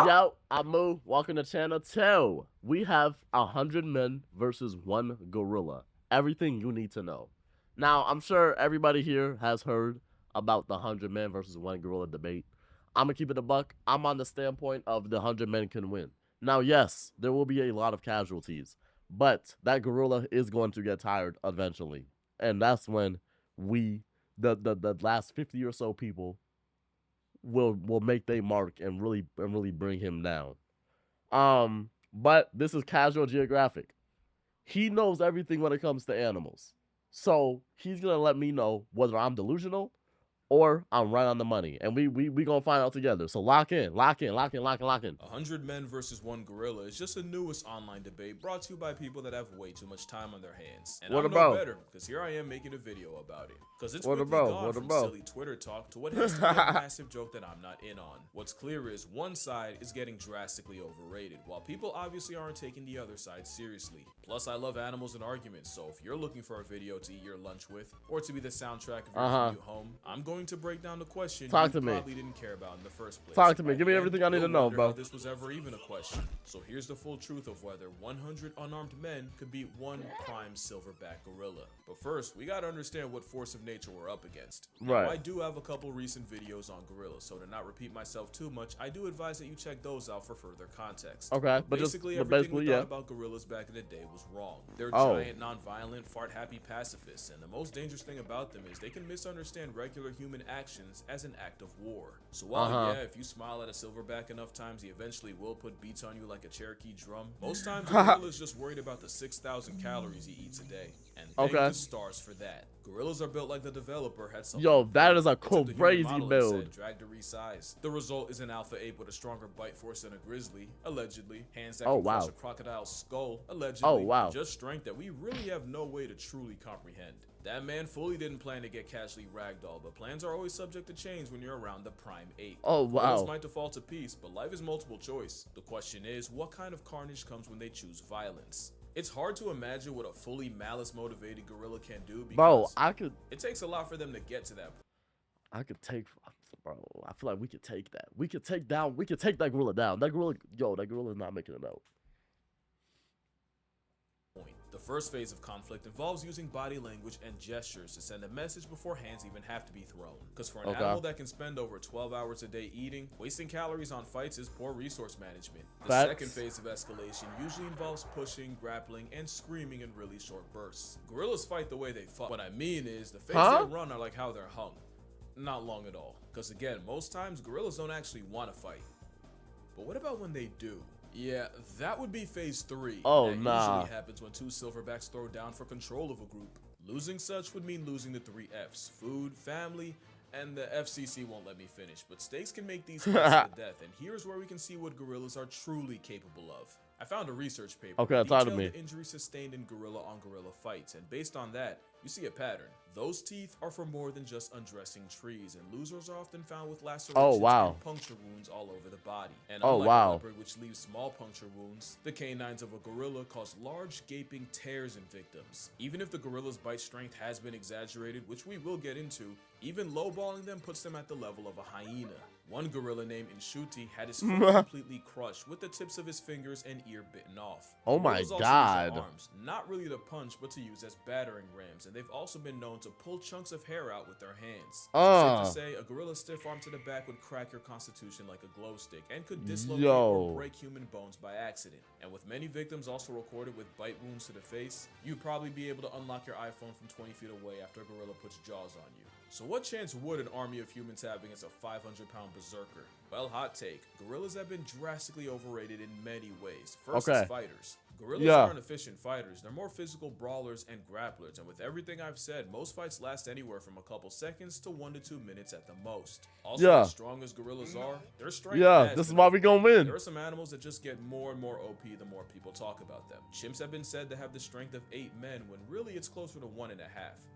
Yo, I'm Moo. Welcome to channel 2. We have 100 men versus 1 gorilla. Everything you need to know. Now, I'm sure everybody here has heard about the 100 men versus 1 gorilla debate. I'm going to keep it a buck. I'm on the standpoint of the 100 men can win. Now, yes, there will be a lot of casualties, but that gorilla is going to get tired eventually. And that's when the last 50 or so people will make their mark and really bring him down. But this is casual geographic. He knows everything when it comes to animals. So he's gonna let me know whether I'm delusional or I'm right on the money. And we gonna find out together. So lock in. 100 men versus 1 gorilla is just the newest online debate brought to you by people that have way too much time on their hands. And I'm no better, because here I am making a video about it. Because it's quickly gone from silly Twitter talk to what has to be a massive joke that I'm not in on. What's clear is one side is getting drastically overrated, while people obviously aren't taking the other side seriously. Plus, I love animals and arguments, so if you're looking for a video to eat your lunch with, or to be the soundtrack of your commute home, I'm going to break down the question you probably didn't care about in the first place. Talk to me. Give me everything I need to know, bro. This was ever even a question. So here's the full truth of whether 100 unarmed men could beat 1 prime silverback gorilla. But first, we gotta understand what force of nature we're up against. Now, I do have a couple recent videos on gorillas, so to not repeat myself too much, I do advise that you check those out for further context. Okay, but basically everything we thought about gorillas back in the day was wrong. They're giant, non-violent, fart-happy pacifists, and the most dangerous thing about them is they can misunderstand regular human actions as an act of war. So while if you smile at a silverback enough times, he eventually will put beats on you like a Cherokee drum. Most times, a gorilla is just worried about the 6,000 calories he eats a day. And thank the stars for that. Gorillas are built like the developer had something. Yo, that is a crazy build. Dragged to resize. The result is an alpha ape with a stronger bite force than a grizzly, allegedly. Hands that can crush a crocodile's skull, allegedly. Just strength that we really have no way to truly comprehend. That man fully didn't plan to get casually ragdolled, but plans are always subject to change when you're around the prime ape. Gorillas might default to peace, but life is multiple choice. The question is, what kind of carnage comes when they choose violence? It's hard to imagine what a fully malice-motivated gorilla can do because it takes a lot for them to get to that point. I feel like we could take that. We could take that gorilla down. That gorilla is not making it out. The first phase of conflict involves using body language and gestures to send a message before hands even have to be thrown. Because for an animal that can spend over 12 hours a day eating, wasting calories on fights is poor resource management. The second phase of escalation usually involves pushing, grappling, and screaming in really short bursts. Gorillas fight the way they fuck. What I mean is, the phase they run are like how they're hung. Not long at all. Because again, most times gorillas don't actually want to fight. But what about when they do? Yeah, that would be phase 3. That usually happens when 2 silverbacks throw down for control of a group. Losing such would mean losing the 3 Fs: food, family, and the FCC won't let me finish. But stakes can make these fights to the death, and here's where we can see what gorillas are truly capable of. I found a research paper that detailed the injuries sustained in gorilla-on-gorilla fights, and based on that, you see a pattern. Those teeth are for more than just undressing trees, and losers are often found with lacerations and puncture wounds all over the body. And unlike a leopard, which leaves small puncture wounds, the canines of a gorilla cause large gaping tears in victims. Even if the gorilla's bite strength has been exaggerated, which we will get into, even lowballing them puts them at the level of a hyena. One gorilla named Inshuti had his foot completely crushed, with the tips of his fingers and ear bitten off. Oh my god. Arms, not really to punch, but to use as battering rams, and they've also been known to pull chunks of hair out with their hands. So safe to say, a gorilla's stiff arm to the back would crack your constitution like a glow stick, and could dislocate or break human bones by accident. And with many victims also recorded with bite wounds to the face, you'd probably be able to unlock your iPhone from 20 feet away after a gorilla puts jaws on you. So what chance would an army of humans have against a 500-pound berserker? Well, hot take. Gorillas have been drastically overrated in many ways. First, as fighters. Gorillas aren't efficient fighters. They're more physical brawlers and grapplers, and with everything I've said, most fights last anywhere from a couple seconds to 1 to 2 minutes at the most. Also, as strong as gorillas are, their strength this is why we gonna win. There are some animals that just get more and more OP the more people talk about them. Chimps have been said to have the strength of 8 men, when really it's closer to 1.5.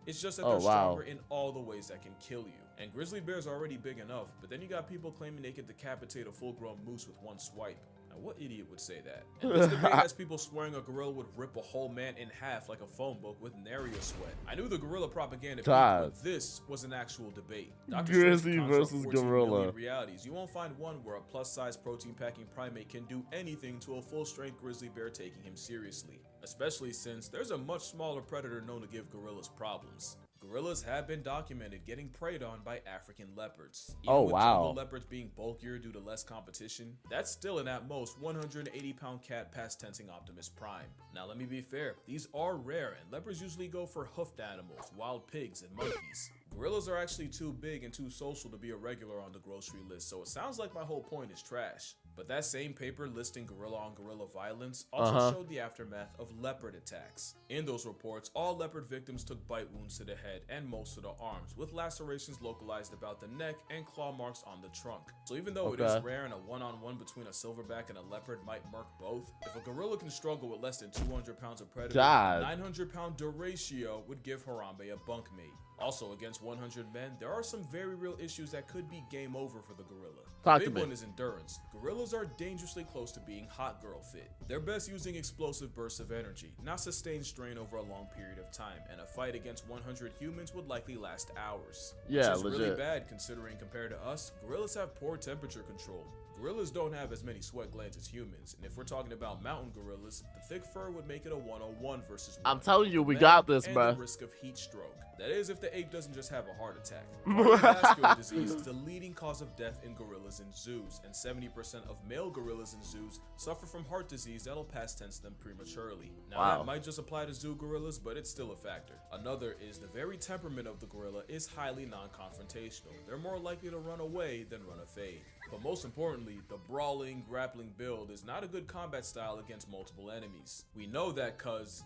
It's just that they're stronger in all the ways that can kill you. And grizzly bears are already big enough, but then you got people claiming they can decapitate a full-grown moose with one swipe. Now, what idiot would say that? And this debate has people swearing a gorilla would rip a whole man in half like a phone book with nary a sweat. I knew the gorilla propaganda peaked, but this was an actual debate. Grizzly versus gorilla. Realities. You won't find one where a plus-size protein-packing primate can do anything to a full-strength grizzly bear taking him seriously. Especially since there's a much smaller predator known to give gorillas problems. Gorillas have been documented getting preyed on by African leopards. Even with jungle leopards being bulkier due to less competition, that's still an at most 180-pound cat past tensing Optimus Prime. Now let me be fair, these are rare and leopards usually go for hoofed animals, wild pigs, and monkeys. Gorillas are actually too big and too social to be a regular on the grocery list, so it sounds like my whole point is trash. But that same paper listing gorilla on gorilla violence also showed the aftermath of leopard attacks. In those reports, all leopard victims took bite wounds to the head and most of the arms, with lacerations localized about the neck and claw marks on the trunk. So even though it is rare and a one-on-one between a silverback and a leopard might murk both, if a gorilla can struggle with less than 200 pounds of predator, a 900-pound duratio would give Harambe a bunkmate. Also, against 100 men, there are some very real issues that could be game over for the gorilla. The big one is endurance. Gorillas are dangerously close to being hot girl fit. They're best using explosive bursts of energy, not sustained strain over a long period of time, and a fight against 100 humans would likely last hours. Yeah, which is really bad considering compared to us, gorillas have poor temperature control. Gorillas don't have as many sweat glands as humans, and if we're talking about mountain gorillas, the thick fur would make it a 1-on-1 versus 1. I'm telling you, we got this, bro. The risk of heat stroke. That is, if the ape doesn't just have a heart attack. Cardiovascular disease is the leading cause of death in gorillas in zoos, and 70% of male gorillas in zoos suffer from heart disease that'll past tense them prematurely. Now, that might just apply to zoo gorillas, but it's still a factor. Another is the very temperament of the gorilla is highly non-confrontational. They're more likely to run away than run a fade. But most importantly, the brawling, grappling build is not a good combat style against multiple enemies. We know that cause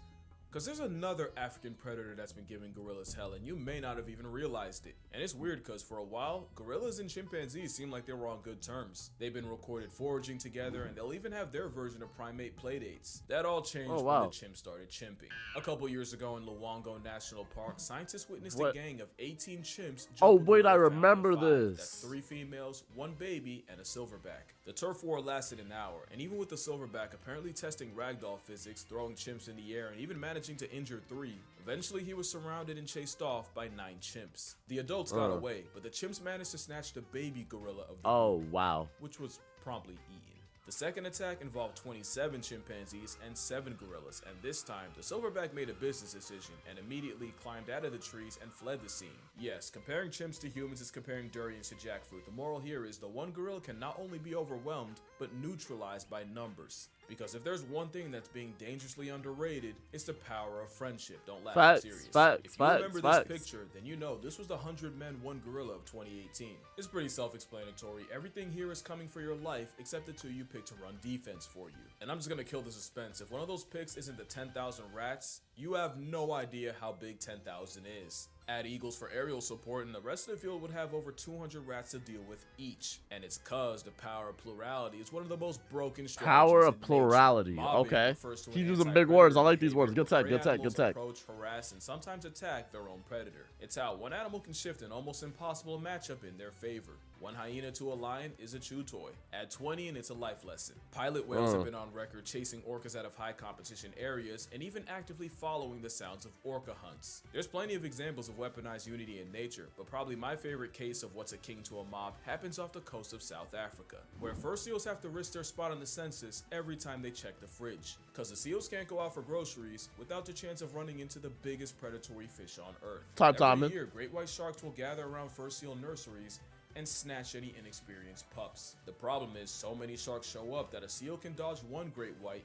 there's another African predator that's been giving gorillas hell, and you may not have even realized it. And it's weird because for a while, gorillas and chimpanzees seem like they were on good terms. They've been recorded foraging together, and they'll even have their version of primate playdates. That all changed when the chimps started chimping. A couple years ago in Luongo National Park, scientists witnessed a gang of 18 chimps. I remember this. That's 3 females, 1 baby, and a silverback. The turf war lasted an hour, and even with the silverback apparently testing ragdoll physics, throwing chimps in the air, and even managing to injure 3, eventually he was surrounded and chased off by 9 chimps. The adults got away, but the chimps managed to snatch the baby gorilla of the group, which was promptly eaten. The second attack involved 27 chimpanzees and 7 gorillas, and this time, the silverback made a business decision and immediately climbed out of the trees and fled the scene. Yes, comparing chimps to humans is comparing durians to jackfruit. The moral here is the one gorilla can not only be overwhelmed, but neutralized by numbers. Because if there's one thing that's being dangerously underrated, it's the power of friendship. Don't laugh, I'm serious. If you remember this picture, then you know this was the 100 Men, 1 Gorilla of 2018. It's pretty self-explanatory. Everything here is coming for your life, except the 2 you picked to run defense for you. And I'm just gonna kill the suspense. If one of those picks isn't the 10,000 rats, you have no idea how big 10,000 is. Add eagles for aerial support, and the rest of the field would have over 200 rats to deal with each. And it's cause the power of plurality is one of the most broken strategies. Power of plurality. Okay. He's using big words. I like these words. Good tech, good tech, good tech. Approach, harass, and sometimes attack their own predator. It's how one animal can shift an almost impossible matchup in their favor. One hyena to a lion is a chew toy. Add 20 and it's a life lesson. Pilot whales have been on record chasing orcas out of high competition areas and even actively following the sounds of orca hunts. There's plenty of examples of weaponized unity in nature, but probably my favorite case of what's a king to a mob happens off the coast of South Africa, where fur seals have to risk their spot on the census every time they check the fridge. Cause the seals can't go out for groceries without the chance of running into the biggest predatory fish on earth. Every year, great white sharks will gather around fur seal nurseries and snatch any inexperienced pups. The problem is so many sharks show up that a seal can dodge one great white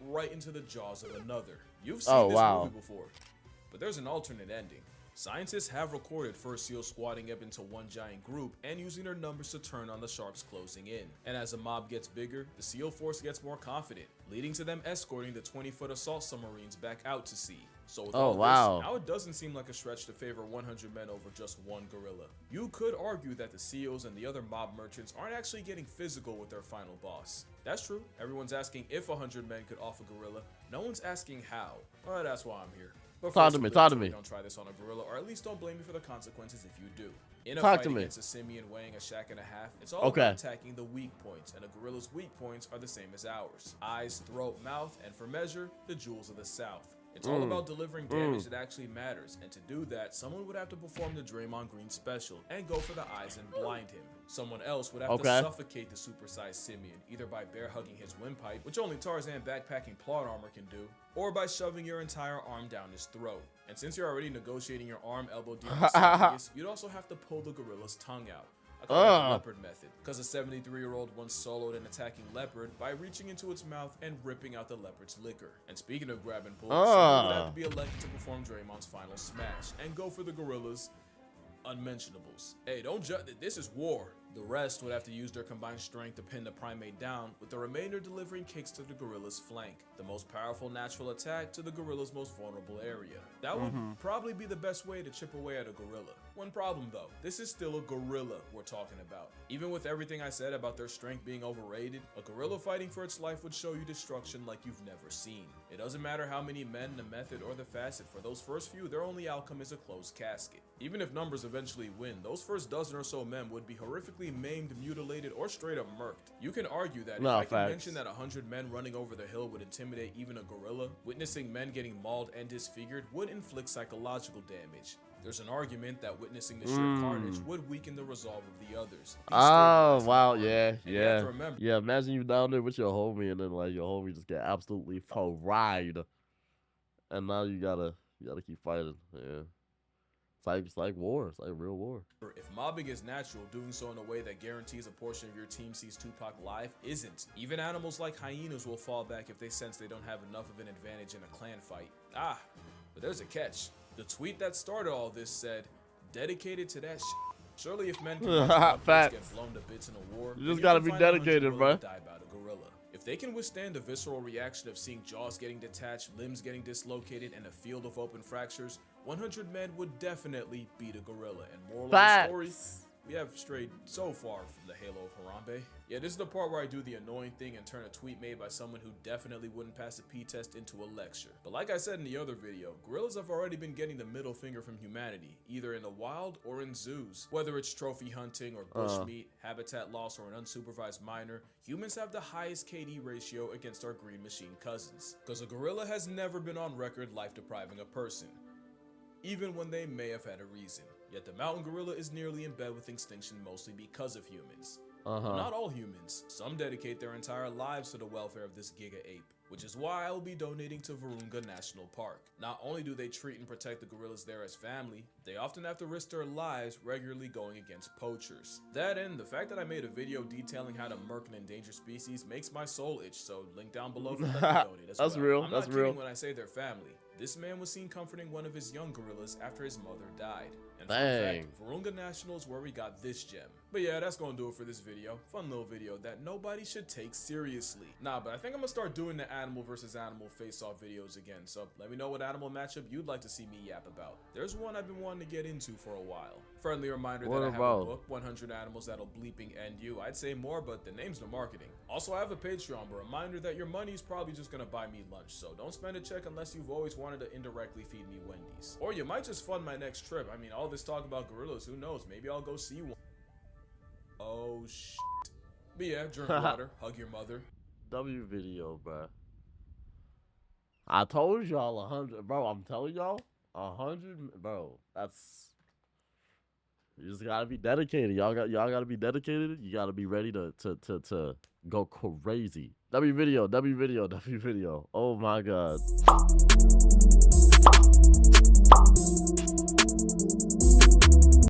right into the jaws of another. You've seen this movie before, but there's an alternate ending. Scientists have recorded fur seals squatting up into one giant group and using their numbers to turn on the sharks closing in. And as the mob gets bigger, the seal force gets more confident, leading to them escorting the 20-foot assault submarines back out to sea. So with all this, now it doesn't seem like a stretch to favor 100 men over just one gorilla. You could argue that the seals and the other mob merchants aren't actually getting physical with their final boss. That's true. Everyone's asking if 100 men could off a gorilla. No one's asking how. Well, that's why I'm here. But Talk first, to me. don't try this on a gorilla, or at least don't blame me for the consequences if you do. In a Talk fight to me. against a simian weighing a shack and a half, it's all about attacking the weak points, and a gorilla's weak points are the same as ours. Eyes, throat, mouth, and for measure, the jewels of the South. It's all about delivering damage that actually matters, and to do that, someone would have to perform the Draymond Green special and go for the eyes and blind him. Someone else would have to suffocate the supersized simian, either by bear hugging his windpipe, which only Tarzan backpacking plot armor can do, or by shoving your entire arm down his throat. And since you're already negotiating your arm, elbow, deep esophagus, you'd also have to pull the gorilla's tongue out. I call it the leopard method, because a 73-year-old once soloed an attacking leopard by reaching into its mouth and ripping out the leopard's liquor. And speaking of grab and pull, someone would have to be elected to perform Draymond's final smash and go for the gorilla's unmentionables. Hey, don't judge. This is war. The rest would have to use their combined strength to pin the primate down, with the remainder delivering kicks to the gorilla's flank, the most powerful natural attack to the gorilla's most vulnerable area. That would probably be the best way to chip away at a gorilla. One problem though, this is still a gorilla we're talking about. Even with everything I said about their strength being overrated, a gorilla fighting for its life would show you destruction like you've never seen. It doesn't matter how many men, the method, or the facet, for those first few, their only outcome is a closed casket. Even if numbers eventually win, those first dozen or so men would be horrifically maimed, mutilated, or straight up murked. You can argue that if I can mention that 100 men running over the hill would intimidate even a gorilla, witnessing men getting mauled and disfigured would inflict psychological damage. There's an argument that witnessing the sheer carnage would weaken the resolve of the others. Oh, wow, yeah. Remember, yeah, imagine you down there with your homie and then like your homie just get absolutely fried. And now you gotta keep fighting. Yeah. It's like war. It's like real war. If mobbing is natural, doing so in a way that guarantees a portion of your team sees Tupac live isn't. Even animals like hyenas will fall back if they sense they don't have enough of an advantage in a clan fight. But there's a catch. The tweet that started all this said, "Dedicated to that shit. Surely if men can get blown to bits in a war, you just gotta be dedicated, bro. Die by the gorilla. If they can withstand the visceral reaction of seeing jaws getting detached, limbs getting dislocated, and a field of open fractures, 100 men would definitely beat a gorilla. And moral of the story, we have strayed so far from the halo of Harambe. Yeah, this is the part where I do the annoying thing and turn a tweet made by someone who definitely wouldn't pass a P-test into a lecture. But like I said in the other video, gorillas have already been getting the middle finger from humanity, either in the wild or in zoos. Whether it's trophy hunting or bushmeat, habitat loss, or an unsupervised minor, humans have the highest KD ratio against our green machine cousins. Because a gorilla has never been on record life depriving a person, even when they may have had a reason. Yet the mountain gorilla is nearly in bed with extinction mostly because of humans. But not all humans. Some dedicate their entire lives to the welfare of this giga ape, which is why I will be donating to Virunga National Park. Not only do they treat and protect the gorillas there as family, they often have to risk their lives regularly going against poachers. That and the fact that I made a video detailing how to murk an endangered species makes my soul itch, so link down below for them to donate as That's well. real. I'm That's not real. kidding when I say they're family. This man was seen comforting one of his young gorillas after his mother died. And fun fact, Virunga National is where we got this gem. But yeah, that's gonna do it for this video. Fun little video that nobody should take seriously. Nah, but I think I'm gonna start doing the animal versus animal face-off videos again. So let me know what animal matchup you'd like to see me yap about. There's one I've been wanting to get into for a while. Friendly reminder that I have a book, 100 Animals That'll Bleeping End You. I'd say more, but the name's the marketing. Also, I have a Patreon, but reminder that your money's probably just gonna buy me lunch. So don't spend a check unless you've always wanted to indirectly feed me Wendy's. Or you might just fund my next trip. I mean, all this talk about gorillas, who knows? Maybe I'll go see one. Oh shit. But yeah, drink water, hug your mother. W video, bro. I told y'all 100, bro. I'm telling y'all 100, bro. That's, you just gotta be dedicated. Y'all gotta be dedicated. You gotta be ready to go crazy. W video. Oh my god.